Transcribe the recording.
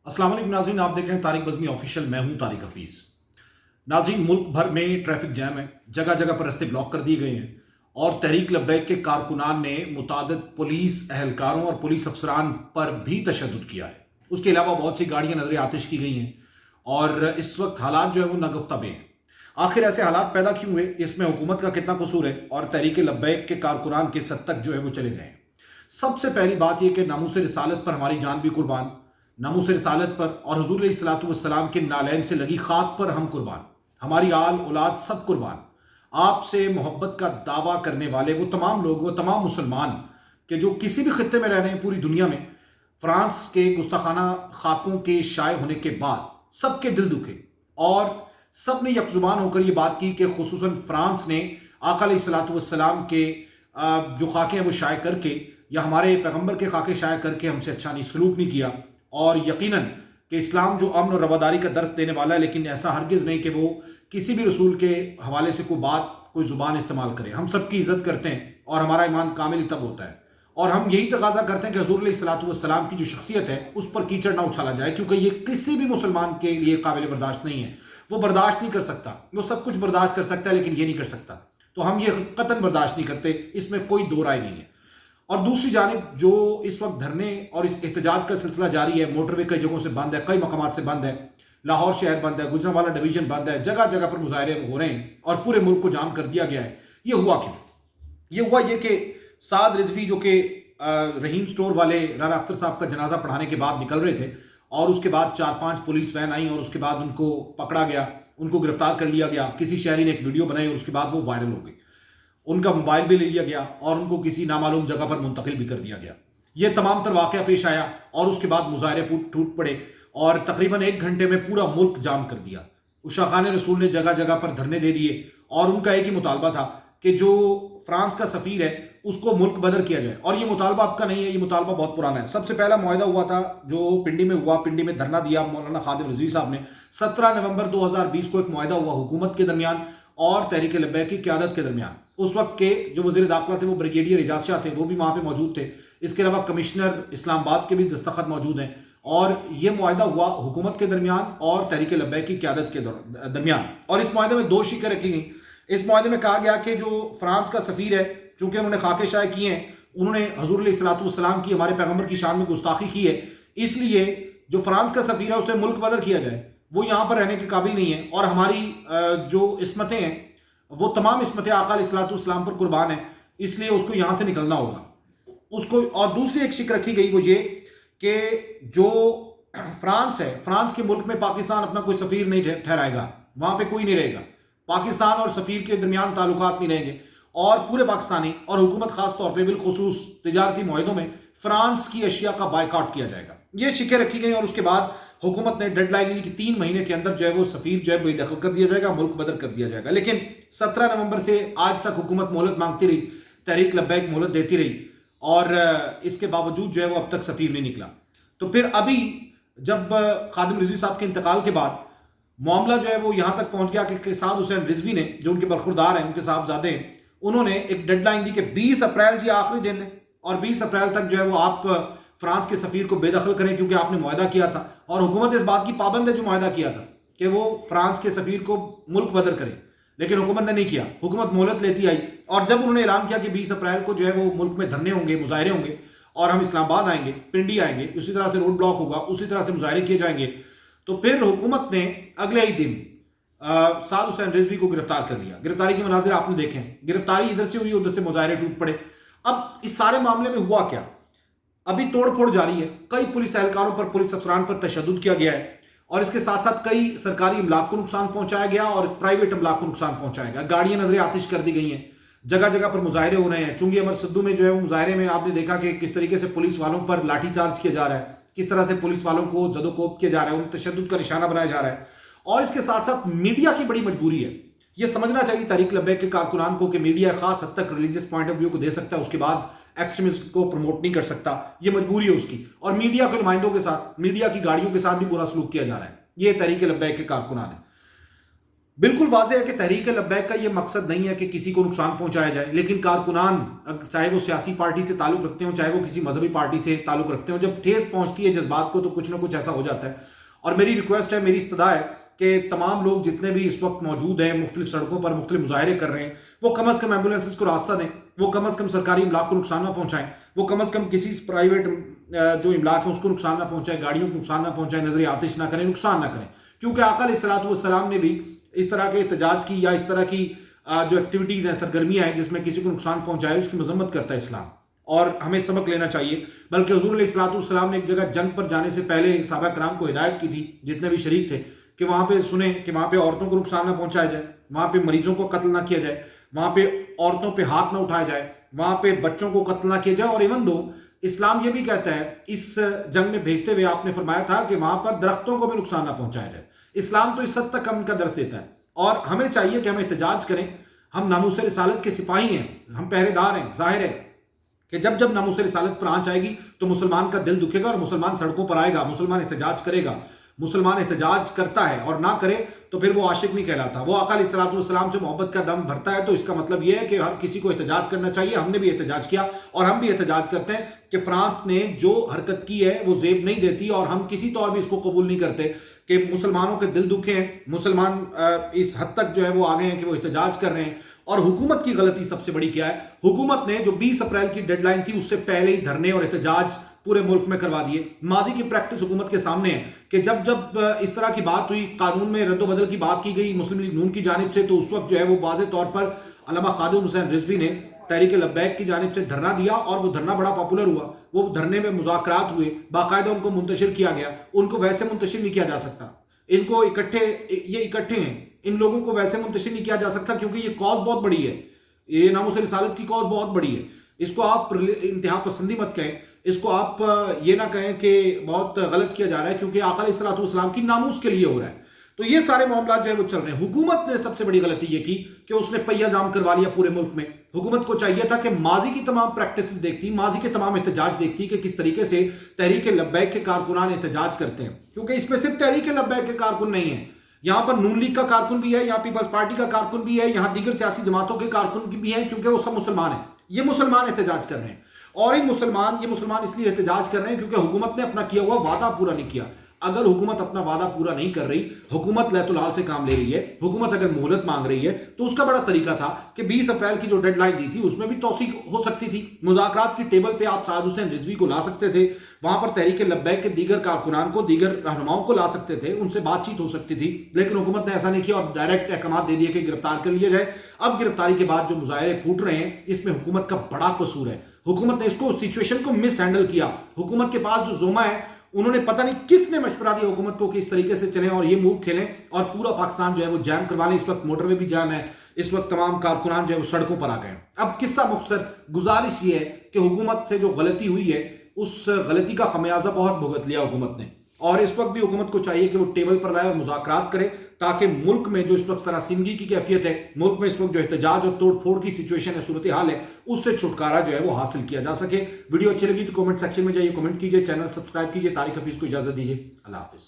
अस्सलाम वालेकुम नाज़रीन, आप देख रहे हैं तारिक बज़मी ऑफिशियल। मैं हूं तारिक हफीज। नाज़रीन, मुल्क भर में ट्रैफिक जैम है, जगह जगह पर रास्ते ब्लॉक कर दिए गए हैं और तहरीक लब्बैक के कारकुनान ने मुतादिद पुलिस एहलकारों और पुलिस अफसरान पर भी तशद्दुद किया है। उसके अलावा बहुत सी गाड़ियां नजर आतिश की गई हैं और इस वक्त हालात जो है वो नगफ्तबे हैं। आखिर ऐसे हालात पैदा क्यों हुए, इसमें हुकूमत का कितना कसूर है और तहरीक लब्बैक के कारकुनान किस हद तक जो है वो चले गए हैं। सबसे पहली बात यह कि नामूस रिसालत पर हमारी जान भी कुर्बान, नामूस रिसालत पर और हुजूर अलैहिस्सलातु वस्सलाम के नालैन से लगी खाक पर हम कुर्बान, हमारी आल औलाद सब कुर्बान। आपसे मोहब्बत का दावा करने वाले वो तमाम लोग, वो तमाम मुसलमान के जो किसी भी खित्ते में रह रहे हैं पूरी दुनिया में, फ्रांस के गुस्ताखाना खाकों के शाये होने के बाद सबके दिल दुखे और सब ने यकजुबान होकर ये बात की कि खुसूसन फ्रांस ने आका अलैहिस्सलातु वस्सलाम के जो खाके हैं वो शाये करके या हमारे पैगंबर के खाके शाये करके हमसे अच्छा नहीं सलूक नहीं किया। और यकीनन कि इस्लाम जो अमन और रवादारी का दर्स देने वाला है, लेकिन ऐसा हरगिज़ नहीं कि वो किसी भी रसूल के हवाले से कोई बात, कोई ज़ुबान इस्तेमाल करे। हम सबकी इज़्ज़त करते हैं और हमारा ईमान कामिल तब होता है और हम यही तकाजा करते हैं कि हुज़ूर अलैहिस्सलातु वस्सलाम की जो शख्सियत है उस पर कीचड़ ना उछाला जाए, क्योंकि ये किसी भी मुसलमान के लिए काबिल बर्दाश्त नहीं है। वो बर्दाश्त नहीं कर सकता, वो सब कुछ बर्दाश्त कर सकता है लेकिन ये नहीं कर सकता। तो हम ये कतन बर्दाश्त नहीं करते, इसमें कोई दो राय नहीं है। और दूसरी जानिब जो इस वक्त धरने और इस एहतजाज का सिलसिला जारी है, मोटरवे कई जगहों से बंद है, कई मकामात से बंद है, लाहौर शहर बंद है, गुजरांवाला डिवीजन बंद है, जगह जगह पर मुजाहरे हो रहे हैं और पूरे मुल्क को जाम कर दिया गया है। ये हुआ क्यों? ये हुआ ये कि साद रिजवी जो कि रहीम स्टोर वाले राना अख्तर साहब का जनाजा पढ़ाने के बाद निकल रहे थे और उसके बाद 4-5 पुलिस वैन आई और उसके बाद उनको पकड़ा गया, उनको गिरफ्तार कर लिया गया। किसी शहरी ने एक वीडियो बनाई और उसके बाद वो वायरल हो गई। उनका मोबाइल भी ले लिया गया और उनको किसी नामालूम जगह पर मुंतकिल भी कर दिया गया। ये तमाम तर वाक़या पेश आया और उसके बाद मुजाहरे टूट पड़े और तकरीबन 1 घंटे में पूरा मुल्क जाम कर दिया। उशा खान रसूल ने जगह जगह पर धरने दे दिए और उनका एक ही मुतालबा था कि जो फ्रांस का सफ़ीर है उसको मुल्क बदर किया जाए। और ये मुतालबा आपका नहीं है, ये मुतालबा बहुत पुराना है। सबसे पहला मुआहदा हुआ था जो पिंडी में हुआ, पिंडी में धरना दिया मौलाना खादिम रिजवी साहब ने। 17 नवंबर 2020 को एक मुआहदा हुआ हुकूमत के दरमियान और तहरीक लब्बैक की क़यादत के दरमियान। उस वक्त के जो वज़ीर दाखिला थे वो ब्रिगेडियर एजाज शाह थे, वो भी वहाँ पे मौजूद थे। इसके अलावा कमिश्नर इस्लामाबाद के भी दस्तखत मौजूद हैं और ये मुआहदा हुआ हुकूमत के दरमियान और तहरीक लब्बैक की क़यादत के दरमियान। और इस मुआहदे में 2 शिकें रखी गई। इस मुआहदे में कहा गया कि जो फ्रांस का सफ़ीर है, चूंकि उन्होंने खाके शाये किए हैं, उन्होंने हुज़ूर अलैहिस्सलातु वस्सलाम की, हमारे पैगंबर की शान में गुस्ताखी की है, इसलिए जो फ्रांस का सफ़ीर है उसे मुल्क बदर किया जाए। वो यहाँ पर रहने के काबिल नहीं है और हमारी जो इस्मतें हैं वो तमाम इस्मतें आका अलैहिस्सलातु वस्सलाम पर कुर्बान है, इसलिए उसको यहाँ से निकलना होगा उसको। और दूसरी एक शिक रखी गई वो ये कि जो फ्रांस है, फ्रांस के मुल्क में पाकिस्तान अपना कोई सफ़ीर नहीं ठहराएगा, वहाँ पे कोई नहीं रहेगा। पाकिस्तान और सफ़ीर के दरमियान ताल्लुकात नहीं रहेंगे और पूरे पाकिस्तानी और हुकूमत खास तौर पर बिलखुसूस तिजारती मुआहदों में फ्रांस की अशिया का बायकाट किया जाएगा। ये शिकें रखी गई और उसके बाद हुकूमत ने डेडलाइन ली कि 3 महीने के अंदर जो है वो सफ़ीर जो है बेदखल कर दिया जाएगा, मुल्क बदर कर दिया जाएगा। लेकिन 17 नवंबर से आज तक हुकूमत मोहलत मांगती रही, तहरीक लब्बैक मोहलत देती रही और इसके बावजूद जो है वो अब तक सफ़ीर नहीं निकला। तो फिर अभी जब खादिम रिजवी साहब के इंतकाल के बाद मामला जो है वो यहाँ तक पहुँच गया कि साद हुसैन रिजवी ने, जो उनके बरखुरदार हैं, उनके साहबजादे हैं, उन्होंने एक डेडलाइन दी कि 20 अप्रैल जी आखिरी दिन है और 20 अप्रैल तक जो है वो आप फ्रांस के सफ़ीर को बेदखल करें, क्योंकि आपने मुआहदा किया था और हुकूमत इस बात की पाबंद है जो मुआहदा किया था कि वो फ्रांस के सफ़ीर को मुल्क बदर करे, लेकिन हुकूमत ने नहीं किया। हुकूमत मोहलत लेती आई और जब उन्होंने ऐलान किया कि 20 अप्रैल को जो है वो मुल्क में धरने होंगे, मुजाहरे होंगे और हम इस्लामाबाद आएंगे, पिंडी आएंगे, उसी तरह से रोड ब्लॉक होगा, उसी तरह से मुजाहरे किए जाएंगे, तो फिर हुकूमत ने अगले ही दिन साद हुसैन रिजवी को गिरफ्तार कर लिया। गिरफ्तारी के मनाजिर आपने देखे हैं, गिरफ्तारी इधर से हुई, उधर से मुजाहरे टूट पड़े। अब इस सारे मामले में हुआ क्या? अभी तोड़ फोड़ जारी है, कई पुलिस एहलकारों पर, पुलिस अफसरान पर तशद्दुद किया गया है और इसके साथ साथ कई सरकारी अमलाक को नुकसान पहुंचाया गया और प्राइवेट अमलाक को नुकसान पहुंचाया गया। गाड़ियां नजर आतिश कर दी गई हैं, जगह जगह पर मुजाहरे हो रहे हैं। चुंगी अमर सिद्धू में जो है वो मुजाहरे में आपने देखा कि किस तरीके से पुलिस वालों पर लाठीचार्ज किया जा रहा है, किस तरह से पुलिस वालों को जदोकोब किया जा रहा है, उन तशद्दुद का निशाना बनाया जा रहा है। और इसके साथ साथ मीडिया की बड़ी मजबूरी है, यह समझना चाहिए तहरीक लब्बैक के कारकुनान को कि मीडिया खास हद तक रिलीजियस पॉइंट ऑफ व्यू को दे सकता है, उसके बाद एक्सट्रीमिज्म को प्रमोट नहीं कर सकता, ये मजबूरी है उसकी। और मीडिया के नुमाइंदों के साथ, मीडिया की गाड़ियों के साथ भी बुरा सलूक किया जा रहा है। ये तहरीक लब्बैक के कारकुनान है। بالकुल वाज़ेह है कि तहरीक लब्बैक का ये मकसद नहीं है कि किसी को नुकसान पहुंचाया जाए, लेकिन कारकुनान चाहे वो सियासी पार्टी से ताल्लुक़ रखते हों, चाहे वो किसी मजहबी पार्टी से ताल्लुक़ रखते हों, जब ठेस पहुंचती है जज्बात को तो कुछ ना कुछ ऐसा हो जाता है। और मेरी रिक्वेस्ट है, मेरी इस्तदा है कि तमाम लोग जितने भी इस वक्त मौजूद हैं, मुख्तलिफ सड़कों पर मुख्तलिफ मुजाहरे कर रहे हैं, वो कम अज़ कम एम्बुलेंसेस को रास्ता दें, वो कम अज़ कम सरकारी इमलाक को नुकसान ना पहुँचाएँ, वो कम अज़ कम किसी प्राइवेट जो इमलाक है उसको नुकसान ना पहुँचाए, गाड़ियों को नुकसान ना पहुँचाए, नजर आतिश ना करें, नुकसान ना करें। क्योंकि आका अलैहिस्सलातु वस्सलाम ने भी इस तरह के एहतजाज की या इस तरह की जो एक्टिविटीज़ हैं, सरगर्मियाँ हैं जिसमें किसी को नुकसान पहुँचाए, उसकी मजम्मत करता है इस्लाम, और हमें सबक लेना चाहिए। बल्कि हुज़ूर अलैहिस्सलातु वस्सलाम ने एक जगह जंग पर जाने से पहले सहाबा कराम को हिदायत की थी, जितने भी शरीक थे, कि वहाँ पे सुने कि वहाँ पे औरतों को नुकसान ना पहुँचाया जाए, वहाँ पे मरीजों को कत्ल ना किया जाए, वहाँ पे औरतों पे हाथ ना उठाया जाए, वहाँ पे बच्चों को कत्ल ना किया जाए। और इवन दो इस्लाम ये भी कहता है, इस जंग में भेजते हुए आपने फरमाया था कि वहाँ पर दरख्तों को भी नुकसान ना पहुँचाया जाए। इस्लाम तो इस हद तक उनका दर्स देता है, और हमें चाहिए कि हम एहतजाज करें। हम नामूस रिसालत के सिपाही हैं, हम पहरेदार हैं। जाहिर है कि जब जब नामूस रिसालत पर आंच आएगी तो मुसलमान का दिल दुखेगा और मुसलमान सड़कों पर आएगा, मुसलमान एहतजाज करेगा। मुसलमान एहतजाज करता है और ना करे तो फिर वो आशिक नहीं कहलाता। वो आका अलैहिस्सलातु वस्सलाम से मोहब्बत का दम भरता है। तो इसका मतलब ये है कि हर किसी को एहतजाज करना चाहिए। हमने भी एहतजाज किया और हम भी एहतजाज करते हैं कि फ्रांस ने जो हरकत की है वो जेब नहीं देती, और हम किसी तौर भी इसको कबूल नहीं करते कि मुसलमानों के दिल दुखे हैं। मुसलमान इस हद तक जो है वो आ गए हैं कि वो एहतजाज कर रहे हैं। और हुकूमत की गलती सबसे बड़ी क्या है? हुकूमत ने जो 20 अप्रैल की डेडलाइन थी उससे पहले ही धरने और एहतजाज पूरे मुल्क में करवा दिए। माजी की प्रैक्टिस हुकूमत के सामने है कि जब जब इस तरह की बात हुई, कानून में रद्दोबदल की बात की गई मुस्लिम लीग नून की जानिब से, तो उस वक्त जो है वो वाज़ेह तौर पर अल्लामा खादिम हुसैन रिजवी ने तहरीक लब्बैक की जानिब से धरना दिया, और वो धरना बड़ा पॉपुलर हुआ। वो धरने में मुज़ाकरात हुए, बाकायदा उनको मुंतशिर किया गया। उनको वैसे मुंतशिर नहीं किया जा सकता। इनको इकट्ठे हैं, इन लोगों को वैसे मुंतशिर नहीं किया जा सकता, क्योंकि ये कॉज बहुत बड़ी है। ये नामूस रिसालत की कॉज बहुत बड़ी है। इसको आप इंतहा पसंदी मत कहें, इसको आप ये ना कहें कि बहुत गलत किया जा रहा है, क्योंकि आका अलैहिस्सलातु वस्सलाम की नामूस के लिए हो रहा है। तो ये सारे मामला जो है वो चल रहे हैं। हुकूमत ने सबसे बड़ी गलती ये की कि उसने पहिया जाम करवा लिया पूरे मुल्क में। हुकूमत को चाहिए था कि माजी की तमाम प्रैक्टिसेस देखती, माजी के तमाम एहतजाज देखती कि किस तरीके से तहरीक लब्बैक के कारकुनान एहतजाज करते हैं, क्योंकि इसमें सिर्फ तहरीक लब्बैक के कारकुन नहीं है, यहाँ पर नून लीग का कारकुन भी है, यहाँ पीपल्स पार्टी का कारकुन भी है, यहाँ दीगर सियासी जमातों के कारकुन भी हैं, क्योंकि वो सब मुसलमान हैं। ये मुसलमान एहतजाज कर रहे हैं, और ये मुसलमान इसलिए एहतजाज कर रहे हैं क्योंकि हुकूमत ने अपना किया हुआ वादा पूरा नहीं किया। अगर हुकूमत अपना वादा पूरा नहीं कर रही, हुकूमत लैतुलाल से काम ले रही है, हुकूमत अगर मोहलत मांग रही है, तो उसका बड़ा तरीका था कि 20 अप्रैल की जो डेडलाइन दी थी उसमें भी तौसीक हो सकती थी। मुज़ाकरात की टेबल पे आप साद हुसैन रिजवी को ला सकते थे, वहां पर तहरीक लब्बैक के दीगर कारकुनान को, दीगर रहनुमाओं को ला सकते थे, उनसे बातचीत हो सकती थी। लेकिन हुकूमत ने ऐसा नहीं किया और डायरेक्ट अहकाम दे दिए कि गिरफ्तार कर लिया जाए। अब गिरफ्तारी के बाद जो मुजाहरे फूट रहे हैं, इसमें हुकूमत का बड़ा कसूर है। हुकूमत ने इसको सिचुएशन को मिस हैंडल किया। हुकूमत के पास जो जोमा है, उन्होंने पता नहीं किसने मशवरा दिया हुकूमत को कि इस तरीके से चलें और ये मूव खेलें और पूरा पाकिस्तान जो है वो जैम करवा लें। इस वक्त मोटरवे भी जैम है, इस वक्त तमाम कारकुनान जो है वो सड़कों पर आ गए। अब किस्सा मुख्तसर गुजारिश ये है कि हुकूमत से जो गलती हुई है, उस गलती का खमियाजा बहुत भुगत लिया हुकूमत ने, और इस वक्त भी हुकूमत को चाहिए कि वो टेबल पर लाए और मुज़ाकरात करे, ताकि मुल्क में जो इस वक्त सरासिमगी की कैफियत है, मुल्क में इस वक्त जो एहतजाज और तोड़ फोड़ की सिचुएशन है, सूरत हाल है, उससे छुटकारा जो है वो हासिल किया जा सके। वीडियो अच्छी लगी तो कमेंट सेक्शन में जाइए, कमेंट कीजिए, चैनल सब्सक्राइब कीजिए। तारिक हफीज को इजाजत दीजिए। अल्लाह हाफिज।